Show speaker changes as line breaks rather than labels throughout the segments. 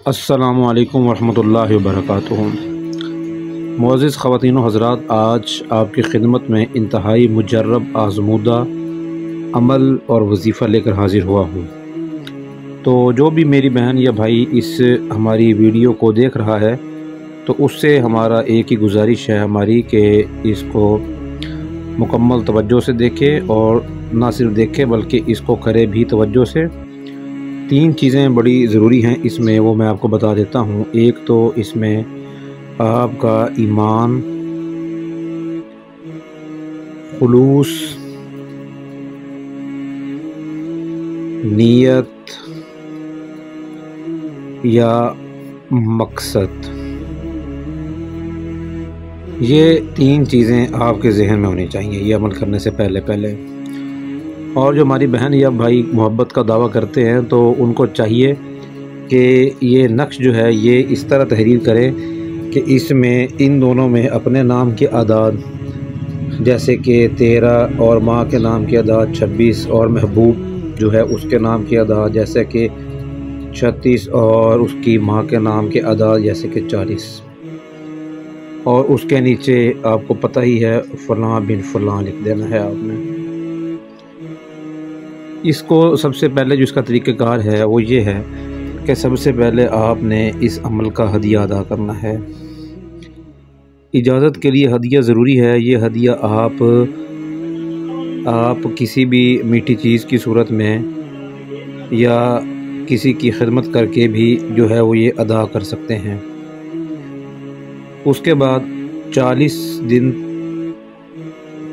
السلام علیکم ورحمۃ اللہ وبرکاتہ۔ معزز خواتین و حضرات، آج آپ کی خدمت میں انتہائی مجرب آزمودہ عمل اور وظیفہ لے کر حاضر ہوا ہوں۔ تو جو بھی میری بہن یا بھائی اس ہماری ویڈیو کو دیکھ رہا ہے تو اس سے ہمارا ایک ہی گزارش ہے ہماری کہ اس کو مکمل توجہ سے دیکھے، اور نہ صرف دیکھے بلکہ اس کو کرے بھی توجہ سے۔ 3 چیزیں بڑی ضروری ہیں اس میں، وہ میں آپ کو بتا دیتا ہوں۔ ایک تو اس میں آپ کا ایمان، خلوص، نیت یا مقصد، یہ 3 چیزیں آپ کے ذہن میں ہونی چاہیے یہ عمل کرنے سے پہلے۔ اور جو ہماری بہن یا بھائی محبت کا دعویٰ کرتے ہیں تو ان کو چاہیے کہ یہ نقش جو ہے یہ اس طرح تحریر کریں کہ اس میں ان دونوں میں اپنے نام کے اعداد جیسے کہ 13 اور ماں کے نام کے اعداد 26، اور محبوب جو ہے اس کے نام کے اعداد جیسے کہ 36، اور اس کی ماں کے نام کے اعداد جیسے کہ 40، اور اس کے نیچے آپ کو پتہ ہی ہے فلاں بن فلاں لکھ دینا ہے آپ نے۔ اس کو سب سے پہلے جو اس کا طریقہ کار ہے وہ یہ ہے کہ سب سے پہلے آپ نے اس عمل کا ہدیہ ادا کرنا ہے۔ اجازت کے لیے ہدیہ ضروری ہے۔ یہ ہدیہ آپ کسی بھی میٹھی چیز کی صورت میں یا کسی کی خدمت کر کے بھی جو ہے وہ یہ ادا کر سکتے ہیں۔ اس کے بعد 40 دن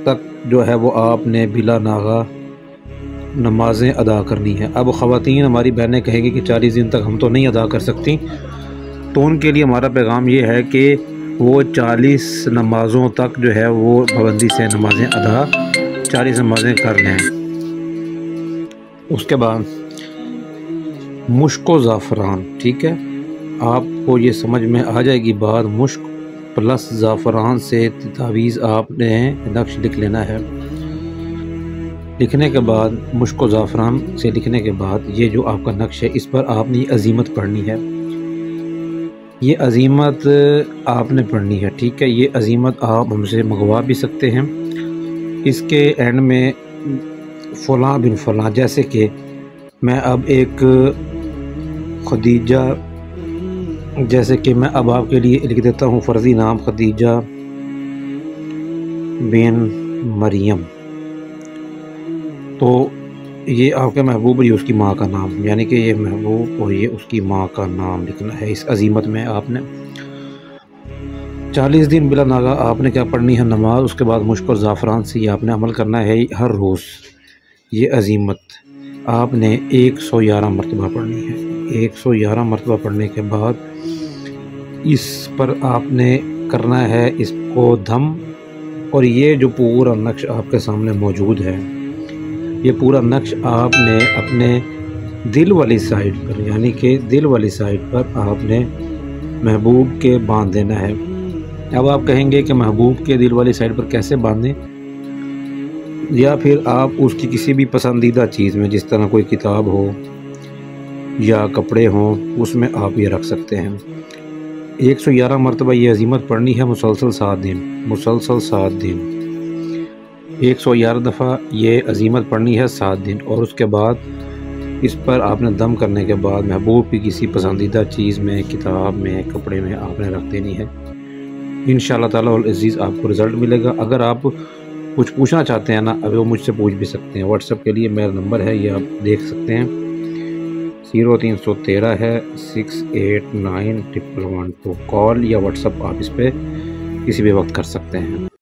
تک جو ہے وہ آپ نے بلا ناغہ نمازیں ادا کرنی ہے۔ اب خواتین ہماری بہنیں کہیں گی کہ 40 دن تک ہم تو نہیں ادا کر سکتی، تو ان کے لیے ہمارا پیغام یہ ہے کہ وہ 40 نمازوں تک جو ہے وہ پابندی سے نمازیں ادا 40 نمازیں کر لیں۔ اس کے بعد مشک و زعفران، ٹھیک ہے، آپ کو یہ سمجھ میں آ جائے گی بات، مشک پلس زعفران سے تعویذ آپ نے نقش لکھ لینا ہے۔ لکھنے کے بعد مشک و زعفران سے لکھنے کے بعد یہ جو آپ کا نقش ہے اس پر آپ نے یہ عزیمت پڑھنی ہے۔ یہ عزیمت آپ نے پڑھنی ہے، ٹھیک ہے۔ یہ عزیمت آپ ہم سے منگوا بھی سکتے ہیں۔ اس کے اینڈ میں فلاں بن فلاں، جیسے کہ میں اب ایک خدیجہ، جیسے کہ میں اب آپ کے لیے لکھ دیتا ہوں فرضی نام خدیجہ بن مریم، تو یہ آپ کے محبوب اور یہ اس کی ماں کا نام، یعنی کہ یہ محبوب اور یہ اس کی ماں کا نام لکھنا ہے اس عزیمت میں۔ آپ نے 40 دن بلا ناغہ آپ نے کیا پڑھنی ہے نماز۔ اس کے بعد مشک اور زعفران سے یہ آپ نے عمل کرنا ہے ہر روز۔ یہ عزیمت آپ نے 111 مرتبہ پڑھنی ہے۔ 111 مرتبہ پڑھنے کے بعد اس پر آپ نے کرنا ہے اس کو دھم، اور یہ جو پورا نقش آپ کے سامنے موجود ہے، یہ پورا نقش آپ نے اپنے دل والی سائڈ پر، یعنی کہ دل والی سائڈ پر آپ نے محبوب کے باندھ دینا ہے۔ اب آپ کہیں گے کہ محبوب کے دل والی سائڈ پر کیسے باندھیں، یا پھر آپ اس کی کسی بھی پسندیدہ چیز میں، جس طرح کوئی کتاب ہو یا کپڑے ہوں، اس میں آپ یہ رکھ سکتے ہیں۔ 111 مرتبہ یہ عزیمت پڑھنی ہے، مسلسل 7 دن، مسلسل 7 دن، 111 دفعہ یہ عزیمت پڑھنی ہے 7 دن، اور اس کے بعد اس پر آپ نے دم کرنے کے بعد محبوب کی کسی پسندیدہ چیز میں، کتاب میں، کپڑے میں آپ نے رکھ دینی ہے۔ انشاءاللہ تعالی العزیز آپ کو رزلٹ ملے گا۔ اگر آپ کچھ پوچھنا چاہتے ہیں نا، ابھی وہ مجھ سے پوچھ بھی سکتے ہیں۔ واٹس ایپ کے لیے میرا نمبر ہے، یہ آپ دیکھ سکتے ہیں، 0313 ہے 689112، کال یا واٹس ایپ آپ اس پہ کسی بھی وقت کر سکتے ہیں۔